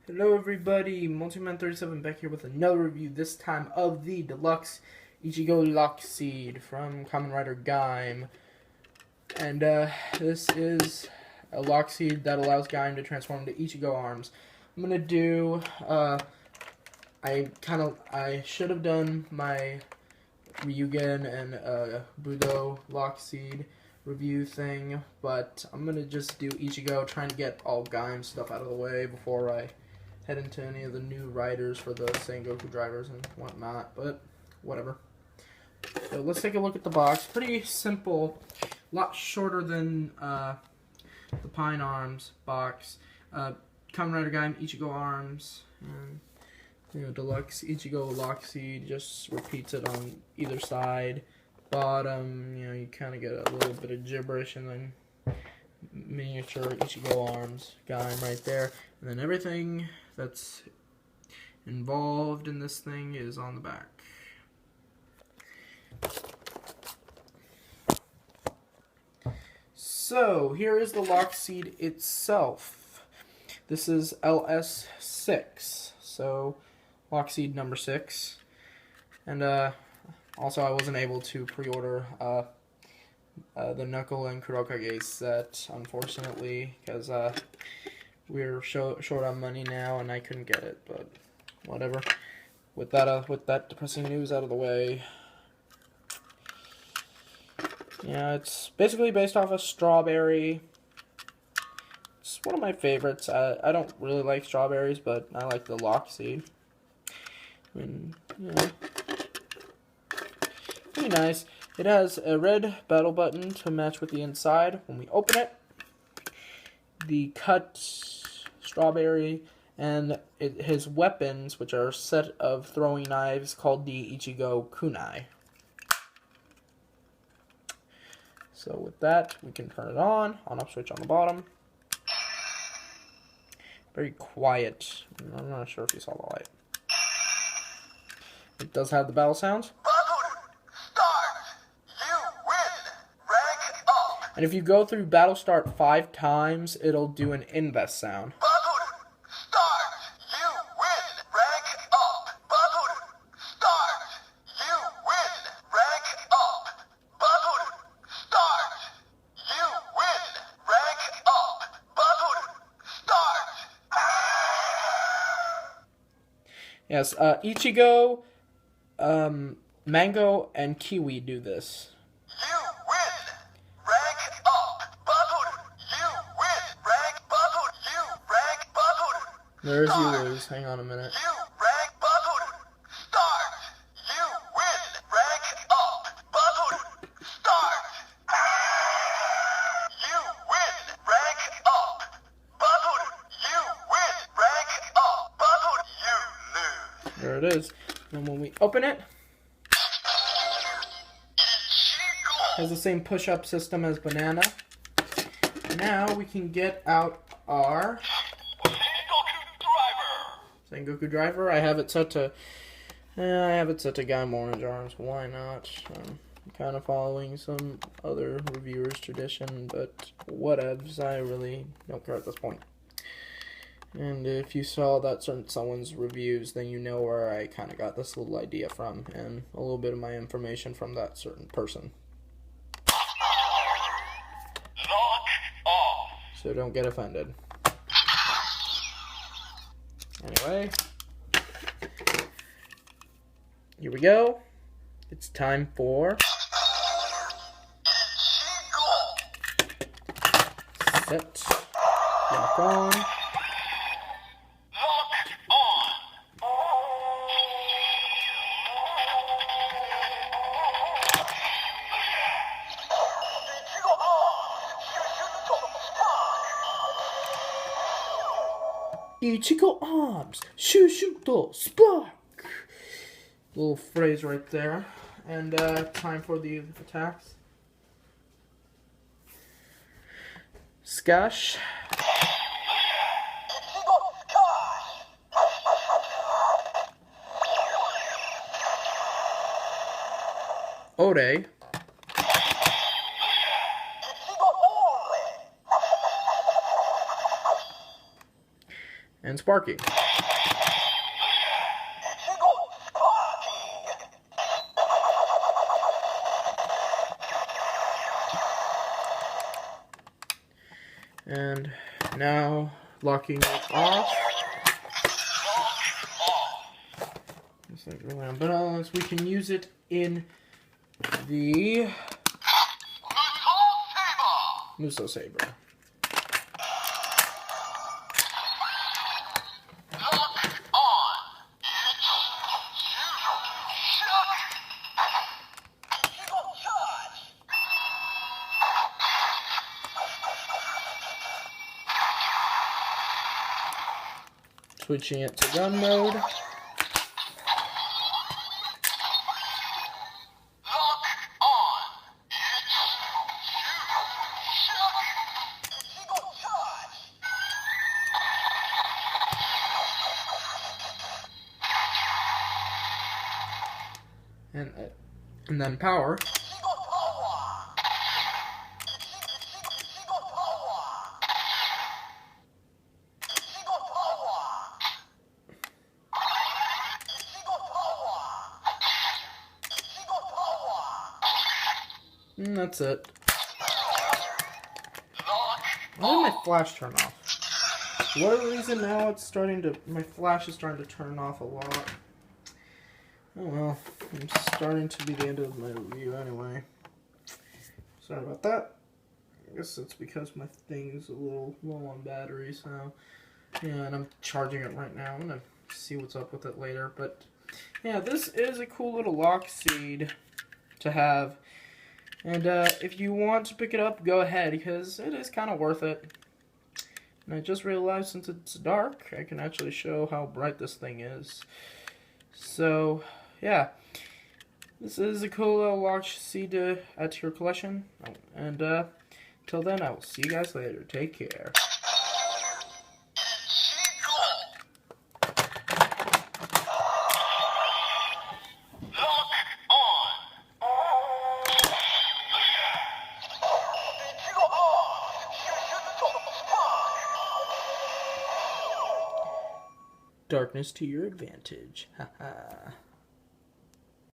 Hello everybody, Multiman37 back here with another review, this time of the deluxe Ichigo lockseed from Kamen Rider Gaim. And this is a lockseed that allows Gaim to transform into Ichigo arms. I'm gonna do, I should have done my Ryugen and Budo lockseed review thing, but I'm gonna just do Ichigo, trying to get all Gaim stuff out of the way before I head into any of the new riders for the Sengoku drivers and whatnot, but whatever. So let's take a look at the box. Pretty simple, a lot shorter than the Pine Arms box. Kamen Rider Gaim Ichigo arms, and deluxe Ichigo lockseed, just repeats it on either side. Bottom, you kind of get a little bit of gibberish, and then miniature Ichigo arms, Gaim right there, and then everything that's involved in this thing is on the back. So here is the lockseed itself. This is LS6, so lockseed number 6, and also I wasn't able to pre-order the Knuckle and Kurokage set, unfortunately, because we're short on money now, and I couldn't get it. But whatever. With that depressing news out of the way, yeah, it's basically based off of Strawberry. It's one of my favorites. I don't really like strawberries, but I like the lockseed. I mean, pretty nice. It has a red battle button to match with the inside. When we open it, the cut Strawberry and his weapons, which are a set of throwing knives called the Ichigo kunai. So with that, we can turn it on off switch on the bottom. Very quiet. I'm not sure if you saw the light. It does have the battle sounds. And if you go through Battle Start 5 times, it'll do an invest sound. Yes, Ichigo, Mango, and Kiwi do this. There's you lose. Hang on a minute. There it is. And when we open it, has the same push-up system as Banana. Now we can get out our Sengoku driver. I have it set to Gaim Orange Arms. Why not? I'm kind of following some other reviewers' tradition, but whatevs. I really don't care at this point. And if you saw that someone's reviews, then you know where I kind of got this little idea from, and a little bit of my information from that certain person. So don't get offended. Anyway, here we go. It's time for set, lock on. Ichigo arms, shushuto, spark. Little phrase right there. And time for the attacks. Skash. Ore. And and sparking. And now locking it off. Just like really unbalanced. We can use it in the Muso Saber. Switching it to gun mode. And then power. And that's it. Why did my flash turn off? For whatever reason, now it's starting to, my flash is starting to turn off a lot. Oh well, it's starting to be the end of my review anyway. Sorry about that. I guess it's because my thing's a little low on battery, so yeah, and I'm charging it right now. I'm gonna see what's up with it later, but yeah, this is a cool little lockseed to have. And if you want to pick it up, go ahead, because it is kind of worth it. And I just realized since it's dark, I can actually show how bright this thing is. So, yeah. This is a cool little lockseed to add to your collection. And till then, I will see you guys later. Take care. Darkness to your advantage. Haha.